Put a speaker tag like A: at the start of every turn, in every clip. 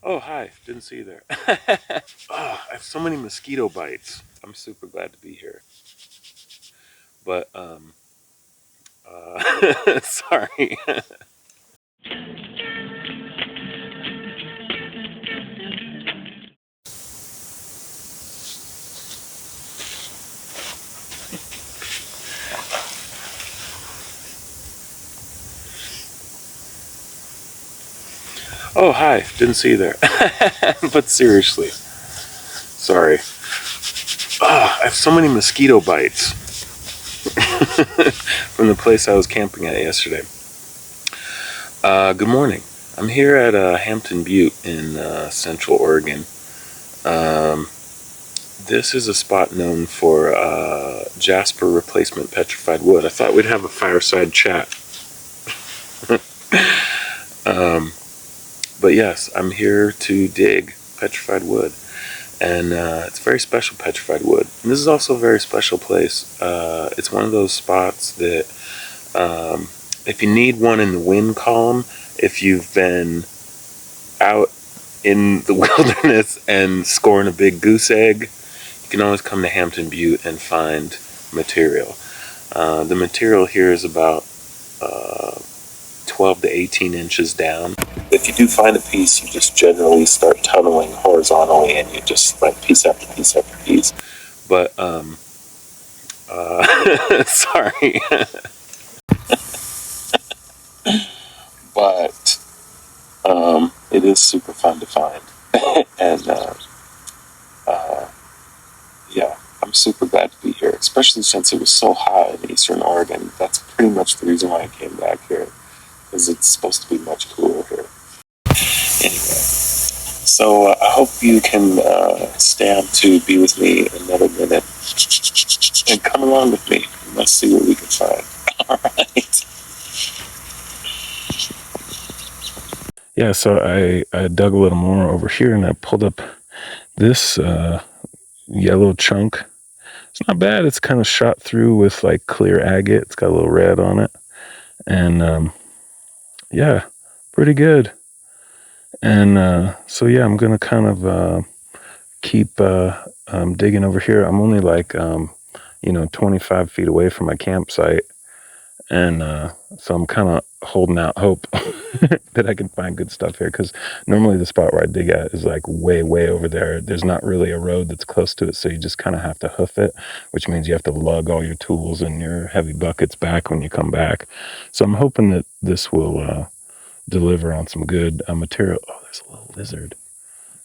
A: Oh, hi. Didn't see you there. Oh, I have so many mosquito bites. I'm super glad to be here. But, sorry. Oh, hi. Didn't see you there. But seriously. Sorry. Oh, I have so many mosquito bites from the place I was camping at yesterday. Good morning. I'm here at Hampton Butte in Central Oregon. This is a spot known for Jasper-Replacement Petrified wood. I thought we'd have a fireside chat. But yes, I'm here to dig petrified wood. And it's very special petrified wood. And this is also a very special place. It's one of those spots that if you need one in the wind column, if you've been out in the wilderness and scoring a big goose egg, you can always come to Hampton Butte and find material. The material here is about 12 to 18 inches down. If you do find a piece, you just generally start tunneling horizontally and you just like piece after piece after piece. But, sorry. But, it is super fun to find. And, yeah, I'm super glad to be here, especially since it was so hot in Eastern Oregon. That's pretty much the reason why I came back here, because it's supposed to be much cooler here. Anyway, so I hope you can stay on to be with me another minute and come along with me. And let's see what we can find. All right. Yeah, so I dug a little more over here and I pulled up this yellow chunk. It's not bad. It's kind of shot through with like clear agate. It's got a little red on it. And yeah, pretty good. And so yeah, I'm gonna kind of keep digging over here. I'm only like 25 feet away from my campsite, and so I'm kind of holding out hope that I can find good stuff here, because normally the spot where I dig at is like way over there. There's not really a road that's close to it, so you just kind of have to hoof it, which means you have to lug all your tools and your heavy buckets back when you come back. So I'm hoping that this will deliver on some good material. Oh, there's a little lizard.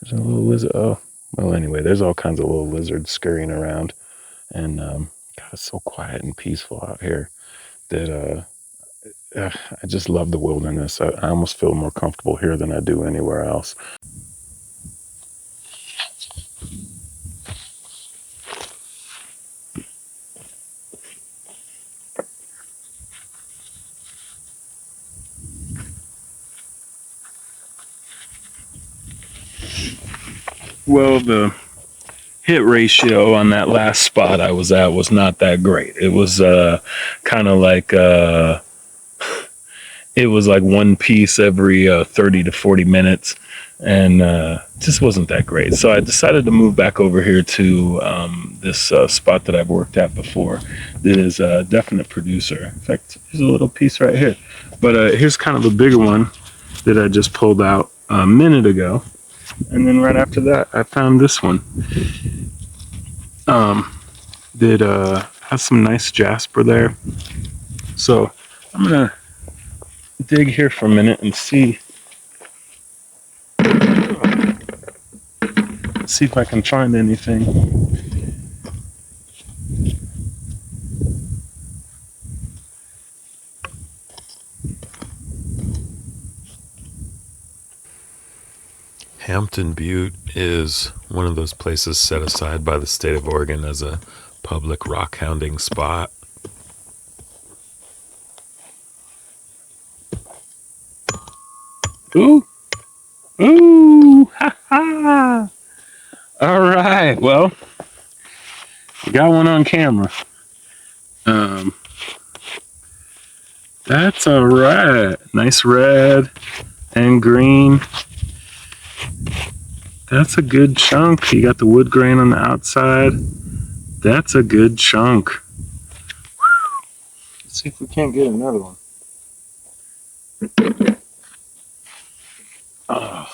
A: There's a little lizard. Oh, well, anyway, there's all kinds of little lizards scurrying around. And God, it's so quiet and peaceful out here that I just love the wilderness. I almost feel more comfortable here than I do anywhere else. Well, the hit ratio on that last spot I was at was not that great. It was kind of like it was like one piece every 30 to 40 minutes, and just wasn't that great. So I decided to move back over here to this spot that I've worked at before that is a definite producer. In fact, here's a little piece right here. But here's kind of a bigger one that I just pulled out a minute ago. And then right after that, I found this one that has some nice jasper there. So I'm going to dig here for a minute and see if I can find anything. Hampton Butte is one of those places set aside by the state of Oregon as a public rock hounding spot. Ooh! Ooh! Ha ha! All right, well, got one on camera. That's all right. Nice red and green. That's a good chunk. You got the wood grain on the outside. That's a good chunk. Let's see if we can't get another one. Oh.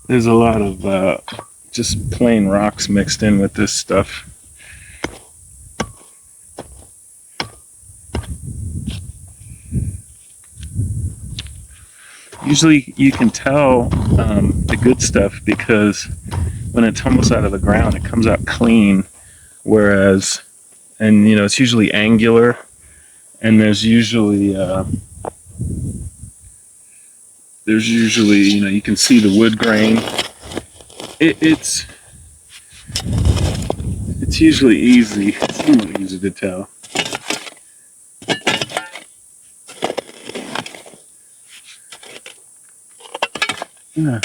A: There's a lot of just plain rocks mixed in with this stuff. Usually you can tell the good stuff because when it tumbles out of the ground, it comes out clean. Whereas, and you know, it's usually angular, and there's usually, you know, you can see the wood grain. It's usually easy. It's usually easy to tell. Yeah.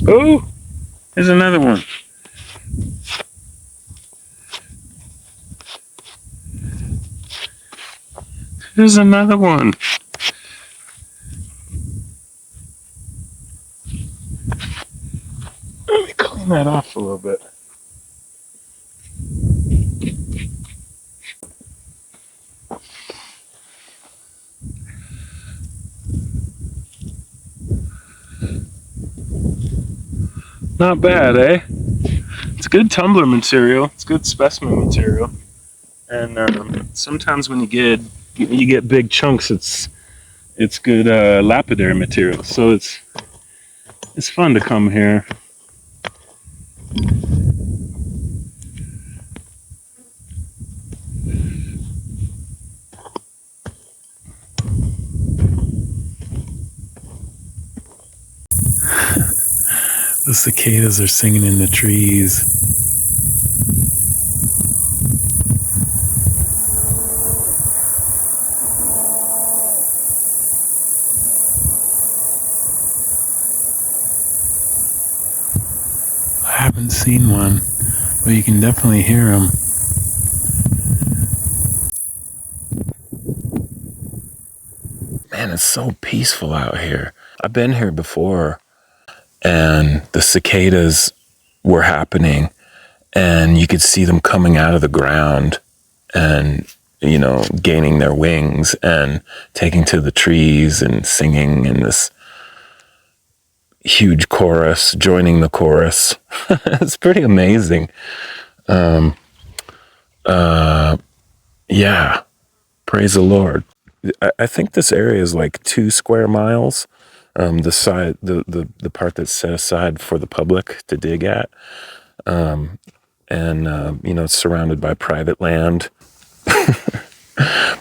A: Oh, there's another one. There's another one. Let me clean that off a little bit. Not bad, eh? It's good tumbler material. It's good specimen material. And sometimes when you get big chunks, it's good lapidary material. So it's fun to come here. The cicadas are singing in the trees. I haven't seen one, but you can definitely hear them. Man, it's so peaceful out here. I've been here before, and the cicadas were happening, and you could see them coming out of the ground and, you know, gaining their wings and taking to the trees and singing in this huge chorus, joining the chorus. It's pretty amazing. Yeah, praise the Lord. I think this area is like 2 square miles. The part that's set aside for the public to dig at. And you know, it's surrounded by private land.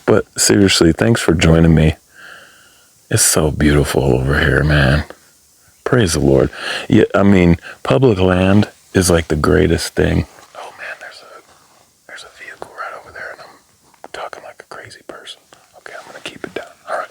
A: But seriously, thanks for joining me. It's so beautiful over here, man. Praise the Lord. Yeah, I mean, public land is like the greatest thing. Oh man, there's a vehicle right over there, and I'm talking like a crazy person. Okay, I'm gonna keep it down. All right.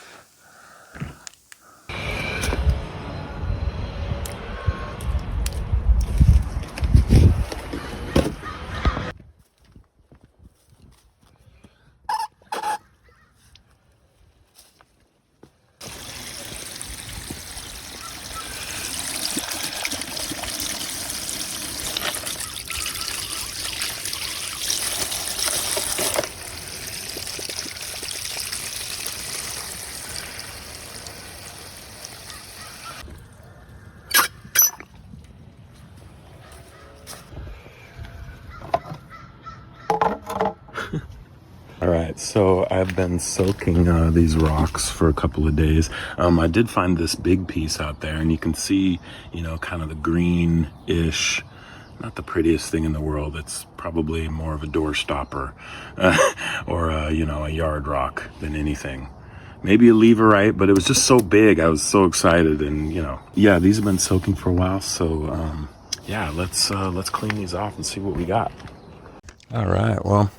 A: All right, so I've been soaking these rocks for a couple of days. I did find this big piece out there, and you can see, you know, kind of the green-ish, not the prettiest thing in the world. It's probably more of a door stopper or, you know, a yard rock than anything. maybe a leverite, but it was just so big. I was so excited, and yeah, these have been soaking for a while. So yeah, let's clean these off and see what we got. All right, well,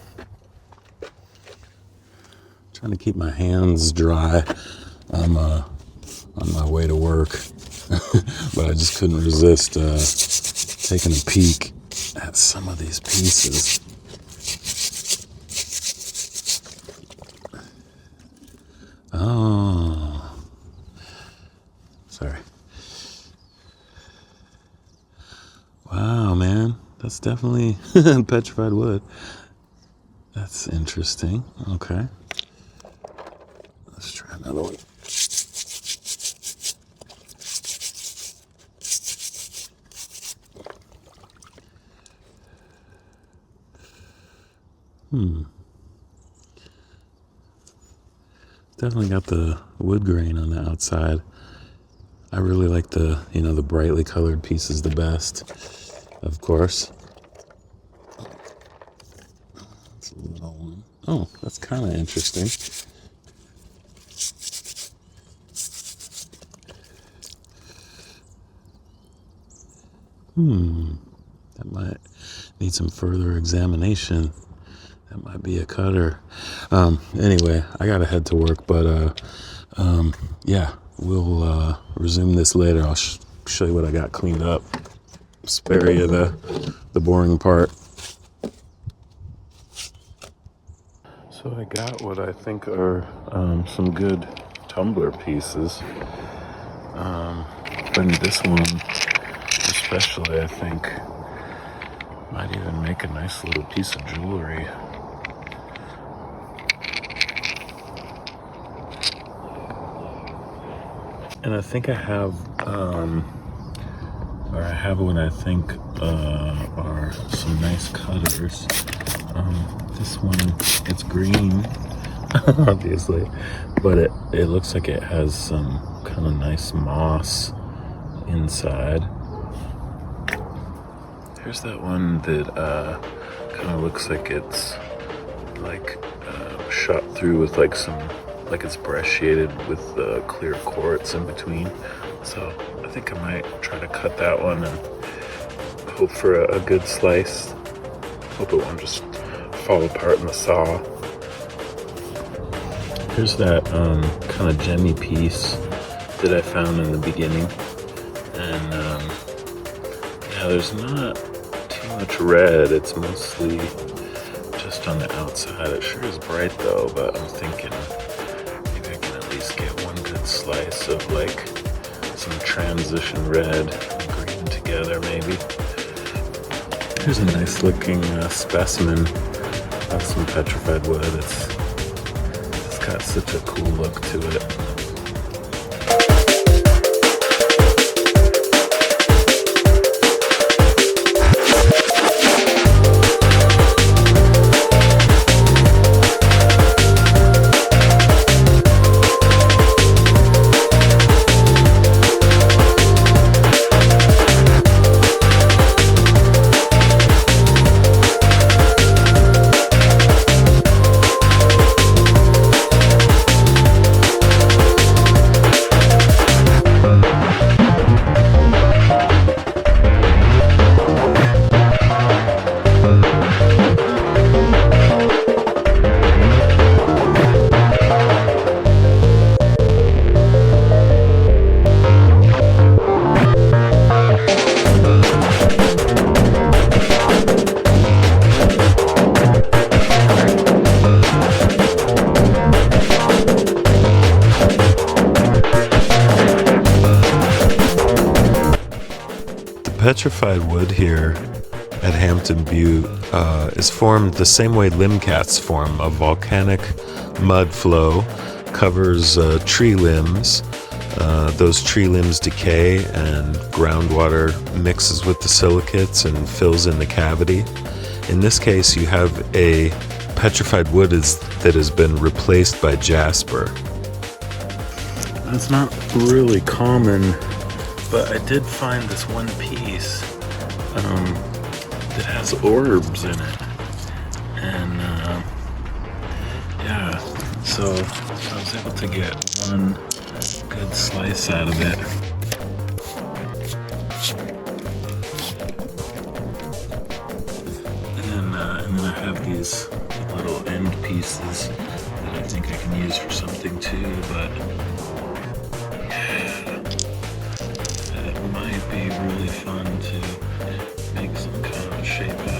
A: trying to keep my hands dry. I'm on my way to work, but I just couldn't resist taking a peek at some of these pieces. Oh, sorry. Wow, man, that's definitely petrified wood. That's interesting. Okay, let's try another one. Definitely got the wood grain on the outside. I really like the, the brightly colored pieces the best, of course. That's a little one. Oh, that's kind of interesting. That might need some further examination. That might be a cutter. Anyway, I gotta head to work, but yeah, we'll resume this later. I'll show you what I got cleaned up. Spare you the boring part. So I got what I think are some good tumbler pieces. And this one especially, I think, might even make a nice little piece of jewelry. And I think I have, what I think are some nice cutters. This one, it's green, obviously, but it looks like it has some kind of nice moss inside. Here's that one that kind of looks like it's like shot through with like it's brachiated with clear quartz in between. So I think I might try to cut that one and hope for a good slice. Hope it won't just fall apart in the saw. Here's that kind of gemmy piece that I found in the beginning. And yeah, there's not too much red. It's mostly just on the outside. It sure is bright though, but I'm thinking maybe I can at least get one good slice of like some transition red and green together maybe. Here's a nice looking specimen of some petrified wood. It's got such a cool look to it. Petrified wood here at Hampton Butte is formed the same way limcats form. A volcanic mud flow covers tree limbs. Those tree limbs decay and groundwater mixes with the silicates and fills in the cavity. In this case, you have a petrified wood that has been replaced by jasper. That's not really common, but I did find this one piece that has orbs in it, and yeah, So I was able to get one good slice out of it. And then I have these little end pieces that I think I can use for something too, but yeah, it might be really fun to make some kind of shape out